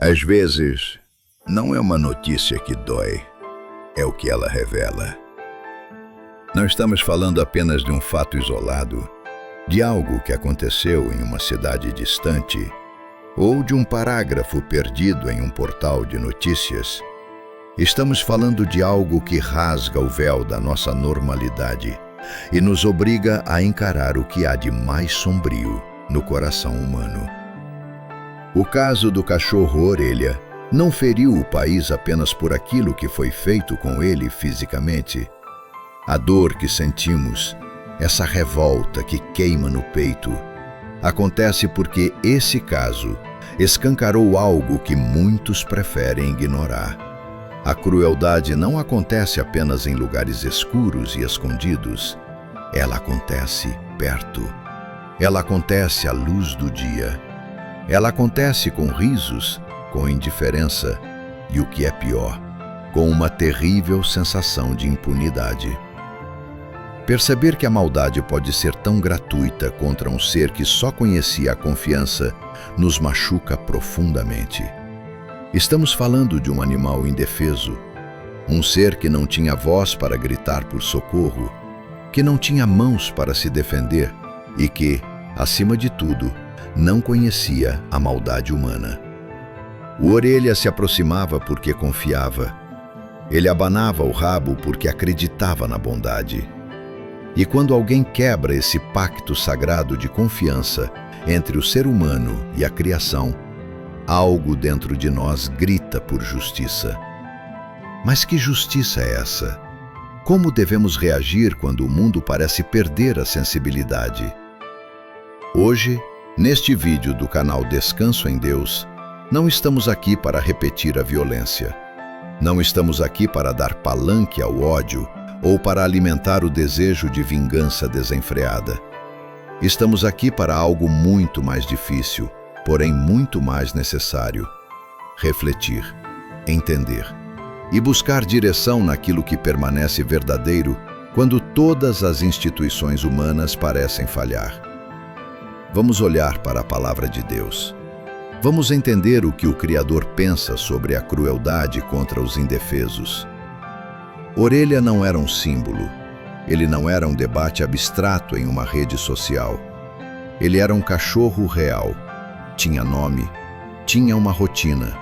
Às vezes, não é uma notícia que dói, é o que ela revela. Não estamos falando apenas de um fato isolado, de algo que aconteceu em uma cidade distante, ou de um parágrafo perdido em um portal de notícias. Estamos falando de algo que rasga o véu da nossa normalidade e nos obriga a encarar o que há de mais sombrio no coração humano. O caso do cachorro Orelha não feriu o país apenas por aquilo que foi feito com ele fisicamente. A dor que sentimos, essa revolta que queima no peito, acontece porque esse caso escancarou algo que muitos preferem ignorar. A crueldade não acontece apenas em lugares escuros e escondidos. Ela acontece perto. Ela acontece à luz do dia. Ela acontece com risos, com indiferença e, o que é pior, com uma terrível sensação de impunidade. Perceber que a maldade pode ser tão gratuita contra um ser que só conhecia a confiança nos machuca profundamente. Estamos falando de um animal indefeso, um ser que não tinha voz para gritar por socorro, que não tinha mãos para se defender e que, acima de tudo, não conhecia a maldade humana. O Orelha se aproximava porque confiava. Ele abanava o rabo porque acreditava na bondade. E quando alguém quebra esse pacto sagrado de confiança entre o ser humano e a criação, algo dentro de nós grita por justiça. Mas que justiça é essa? Como devemos reagir quando o mundo parece perder a sensibilidade? Hoje, neste vídeo do canal Descanso em Deus, não estamos aqui para repetir a violência. Não estamos aqui para dar palanque ao ódio ou para alimentar o desejo de vingança desenfreada. Estamos aqui para algo muito mais difícil, porém muito mais necessário: refletir, entender e buscar direção naquilo que permanece verdadeiro quando todas as instituições humanas parecem falhar. Vamos olhar para a palavra de Deus. Vamos entender o que o Criador pensa sobre a crueldade contra os indefesos. Orelha não era um símbolo. Ele não era um debate abstrato em uma rede social. Ele era um cachorro real. Tinha nome, tinha uma rotina,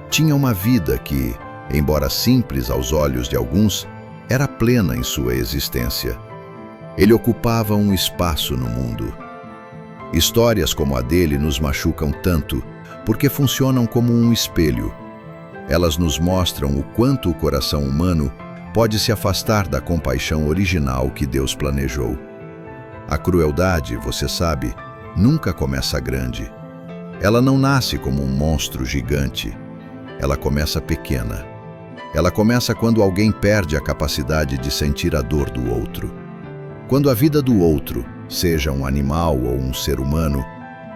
tinha uma vida que, embora simples aos olhos de alguns, era plena em sua existência. Ele ocupava um espaço no mundo. Histórias como a dele nos machucam tanto porque funcionam como um espelho. Elas nos mostram o quanto o coração humano pode se afastar da compaixão original que Deus planejou. A crueldade, você sabe, nunca começa grande. Ela não nasce como um monstro gigante. Ela começa pequena. Ela começa quando alguém perde a capacidade de sentir a dor do outro. Quando a vida do outro, seja um animal ou um ser humano,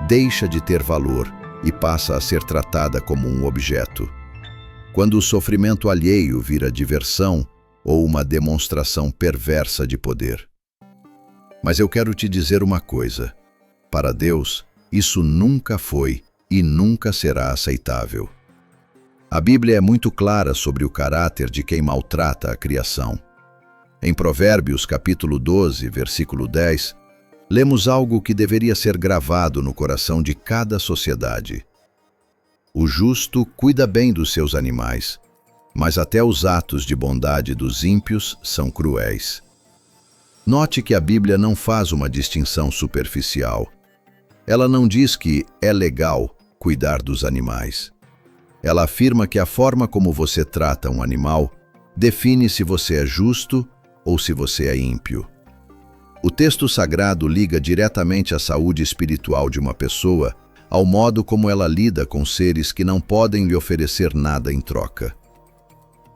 deixa de ter valor e passa a ser tratada como um objeto. Quando o sofrimento alheio vira diversão ou uma demonstração perversa de poder. Mas eu quero te dizer uma coisa: para Deus, isso nunca foi e nunca será aceitável. A Bíblia é muito clara sobre o caráter de quem maltrata a criação. Em Provérbios, capítulo 12, versículo 10, lemos algo que deveria ser gravado no coração de cada sociedade. O justo cuida bem dos seus animais, mas até os atos de bondade dos ímpios são cruéis. Note que a Bíblia não faz uma distinção superficial. Ela não diz que é legal cuidar dos animais. Ela afirma que a forma como você trata um animal define se você é justo ou se você é ímpio. O texto sagrado liga diretamente a saúde espiritual de uma pessoa ao modo como ela lida com seres que não podem lhe oferecer nada em troca.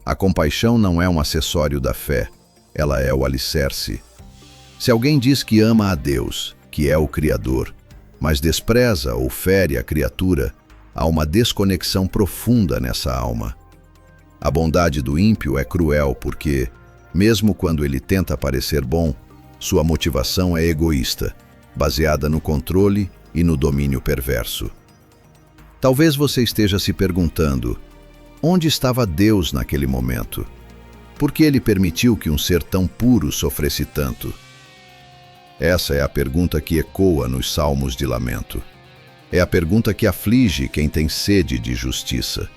A compaixão não é um acessório da fé, ela é o alicerce. Se alguém diz que ama a Deus, que é o Criador, mas despreza ou fere a criatura, há uma desconexão profunda nessa alma. A bondade do ímpio é cruel porque, mesmo quando ele tenta parecer bom, sua motivação é egoísta, baseada no controle e no domínio perverso. Talvez você esteja se perguntando: onde estava Deus naquele momento? Por que ele permitiu que um ser tão puro sofresse tanto? Essa é a pergunta que ecoa nos salmos de lamento. É a pergunta que aflige quem tem sede de justiça.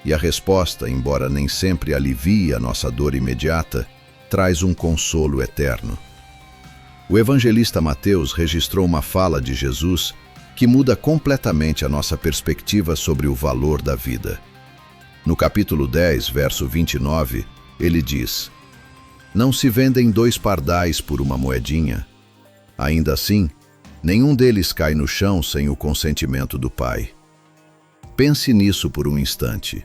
E a resposta, embora nem sempre alivie a nossa dor imediata, traz um consolo eterno. O evangelista Mateus registrou uma fala de Jesus que muda completamente a nossa perspectiva sobre o valor da vida. No capítulo 10, verso 29, ele diz: Não se vendem 2 pardais por uma moedinha. Ainda assim, nenhum deles cai no chão sem o consentimento do Pai. Pense nisso por um instante.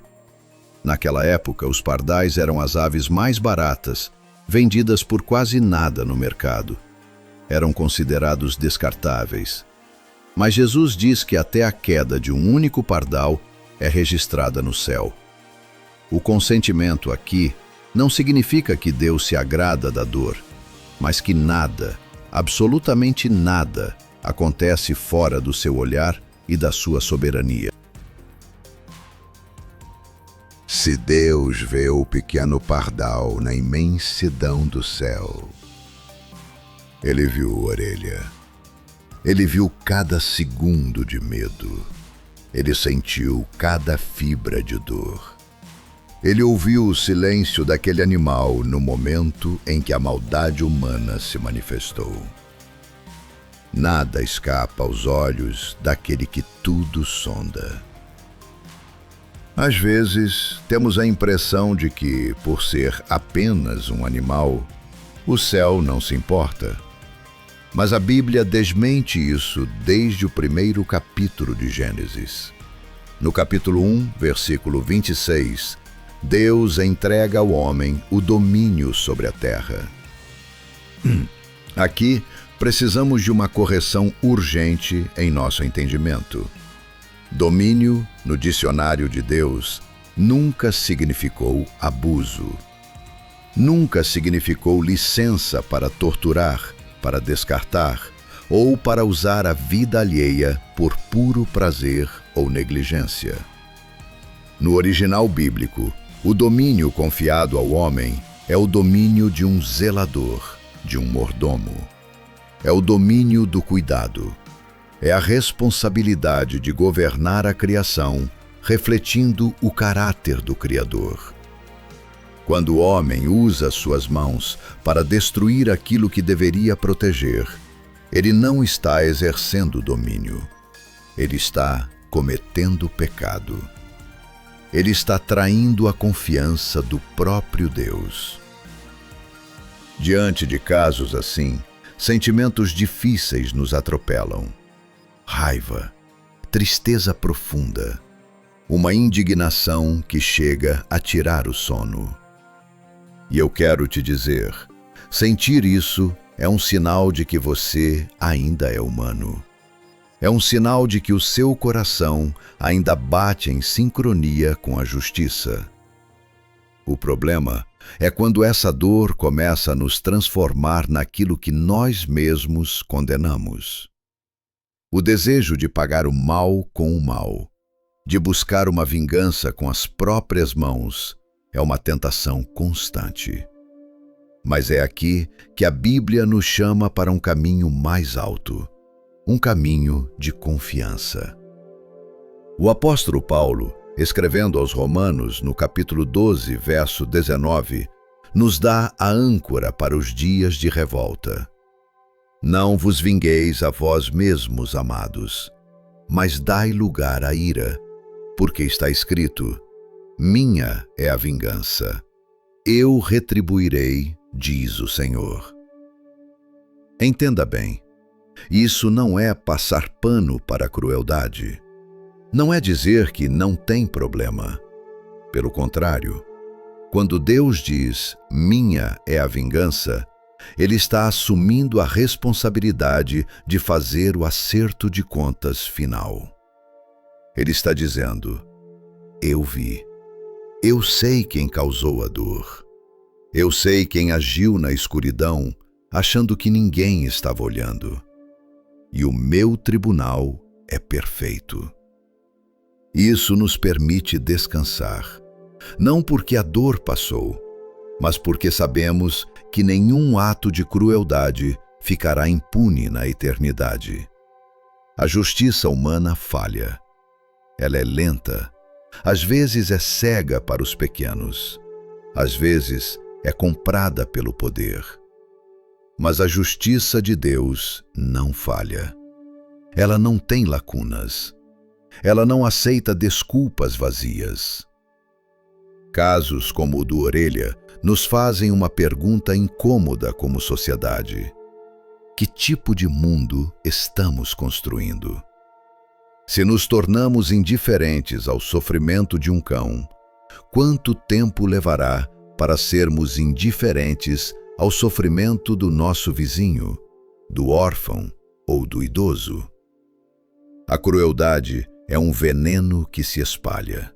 Naquela época, os pardais eram as aves mais baratas, vendidas por quase nada no mercado. Eram considerados descartáveis. Mas Jesus diz que até a queda de um único pardal é registrada no céu. O consentimento aqui não significa que Deus se agrada da dor, mas que nada, absolutamente nada, acontece fora do seu olhar e da sua soberania. Se Deus vê o pequeno pardal na imensidão do céu, Ele viu a orelha. Ele viu cada segundo de medo. Ele sentiu cada fibra de dor. Ele ouviu o silêncio daquele animal no momento em que a maldade humana se manifestou. Nada escapa aos olhos daquele que tudo sonda. Às vezes, temos a impressão de que, por ser apenas um animal, o céu não se importa. Mas a Bíblia desmente isso desde o primeiro capítulo de Gênesis. No capítulo 1, versículo 26, Deus entrega ao homem o domínio sobre a terra. Aqui, precisamos de uma correção urgente em nosso entendimento. Domínio, no dicionário de Deus, nunca significou abuso. Nunca significou licença para torturar, para descartar ou para usar a vida alheia por puro prazer ou negligência. No original bíblico, o domínio confiado ao homem é o domínio de um zelador, de um mordomo. É o domínio do cuidado. É a responsabilidade de governar a criação, refletindo o caráter do Criador. Quando o homem usa suas mãos para destruir aquilo que deveria proteger, ele não está exercendo domínio. Ele está cometendo pecado. Ele está traindo a confiança do próprio Deus. Diante de casos assim, sentimentos difíceis nos atropelam. Raiva, tristeza profunda, uma indignação que chega a tirar o sono. E eu quero te dizer, sentir isso é um sinal de que você ainda é humano. É um sinal de que o seu coração ainda bate em sincronia com a justiça. O problema é quando essa dor começa a nos transformar naquilo que nós mesmos condenamos. O desejo de pagar o mal com o mal, de buscar uma vingança com as próprias mãos, é uma tentação constante. Mas é aqui que a Bíblia nos chama para um caminho mais alto, um caminho de confiança. O apóstolo Paulo, escrevendo aos Romanos, no capítulo 12, verso 19, nos dá a âncora para os dias de revolta. Não vos vingueis a vós mesmos, amados, mas dai lugar à ira, porque está escrito: minha é a vingança, eu retribuirei, diz o Senhor. Entenda bem, isso não é passar pano para a crueldade. Não é dizer que não tem problema. Pelo contrário, quando Deus diz, minha é a vingança, Ele está assumindo a responsabilidade de fazer o acerto de contas final. Ele está dizendo, eu vi. Eu sei quem causou a dor. Eu sei quem agiu na escuridão, achando que ninguém estava olhando. E o meu tribunal é perfeito. Isso nos permite descansar, não porque a dor passou, mas porque sabemos que nenhum ato de crueldade ficará impune na eternidade. A justiça humana falha. Ela é lenta, às vezes é cega para os pequenos, às vezes é comprada pelo poder. Mas a justiça de Deus não falha. Ela não tem lacunas. Ela não aceita desculpas vazias. Casos como o do Orelha nos fazem uma pergunta incômoda como sociedade. Que tipo de mundo estamos construindo? Se nos tornamos indiferentes ao sofrimento de um cão, quanto tempo levará para sermos indiferentes ao sofrimento do nosso vizinho, do órfão ou do idoso? A crueldade é um veneno que se espalha.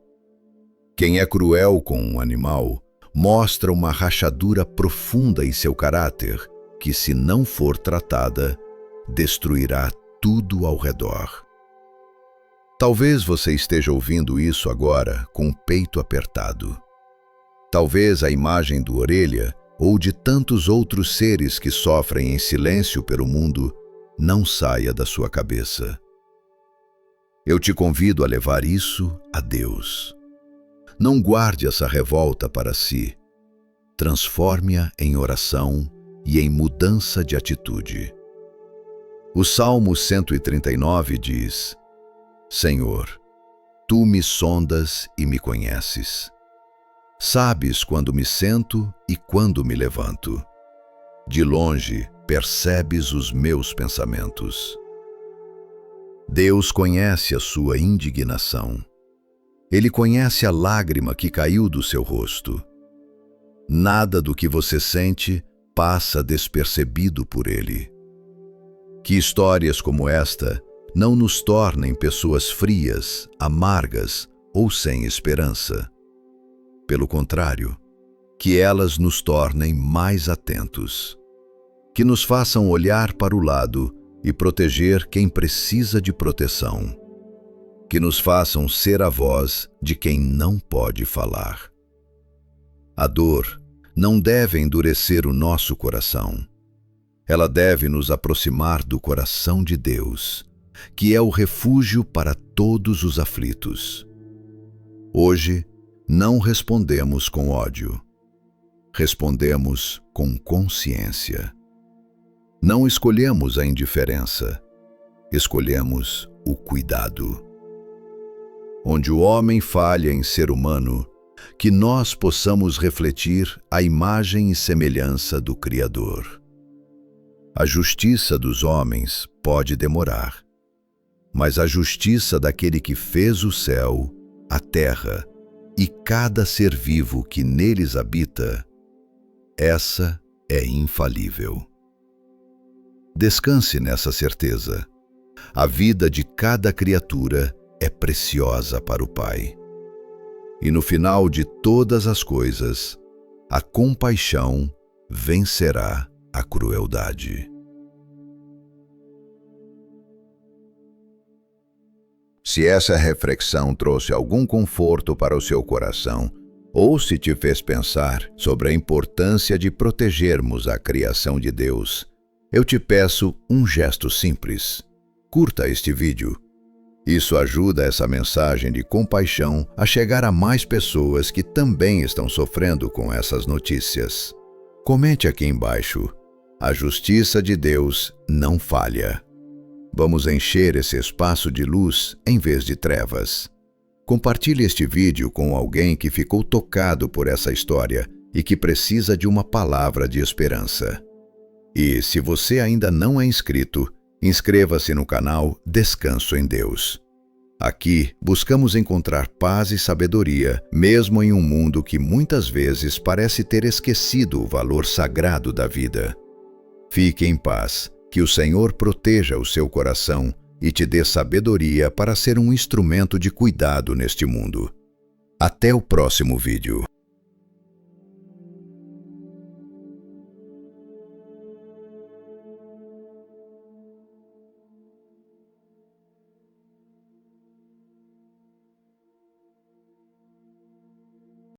Quem é cruel com um animal mostra uma rachadura profunda em seu caráter que, se não for tratada, destruirá tudo ao redor. Talvez você esteja ouvindo isso agora com o peito apertado. Talvez a imagem do Orelha ou de tantos outros seres que sofrem em silêncio pelo mundo não saia da sua cabeça. Eu te convido a levar isso a Deus. Não guarde essa revolta para si. Transforme-a em oração e em mudança de atitude. O Salmo 139 diz: Senhor, Tu me sondas e me conheces. Sabes quando me sento e quando me levanto. De longe percebes os meus pensamentos. Deus conhece a sua indignação. Ele conhece a lágrima que caiu do seu rosto. Nada do que você sente passa despercebido por Ele. Que histórias como esta não nos tornem pessoas frias, amargas ou sem esperança. Pelo contrário, que elas nos tornem mais atentos. Que nos façam olhar para o lado e proteger quem precisa de proteção. Que nos façam ser a voz de quem não pode falar. A dor não deve endurecer o nosso coração. Ela deve nos aproximar do coração de Deus, que é o refúgio para todos os aflitos. Hoje, não respondemos com ódio. Respondemos com consciência. Não escolhemos a indiferença, escolhemos o cuidado. Onde o homem falha em ser humano, que nós possamos refletir a imagem e semelhança do Criador. A justiça dos homens pode demorar, mas a justiça daquele que fez o céu, a terra e cada ser vivo que neles habita, essa é infalível. Descanse nessa certeza. A vida de cada criatura é preciosa para o Pai. E no final de todas as coisas, a compaixão vencerá a crueldade. Se essa reflexão trouxe algum conforto para o seu coração, ou se te fez pensar sobre a importância de protegermos a criação de Deus, eu te peço um gesto simples. Curta este vídeo. Isso ajuda essa mensagem de compaixão a chegar a mais pessoas que também estão sofrendo com essas notícias. Comente aqui embaixo: a justiça de Deus não falha. Vamos encher esse espaço de luz em vez de trevas. Compartilhe este vídeo com alguém que ficou tocado por essa história e que precisa de uma palavra de esperança. E, se você ainda não é inscrito, inscreva-se no canal Descanso em Deus. Aqui, buscamos encontrar paz e sabedoria, mesmo em um mundo que muitas vezes parece ter esquecido o valor sagrado da vida. Fique em paz, que o Senhor proteja o seu coração e te dê sabedoria para ser um instrumento de cuidado neste mundo. Até o próximo vídeo.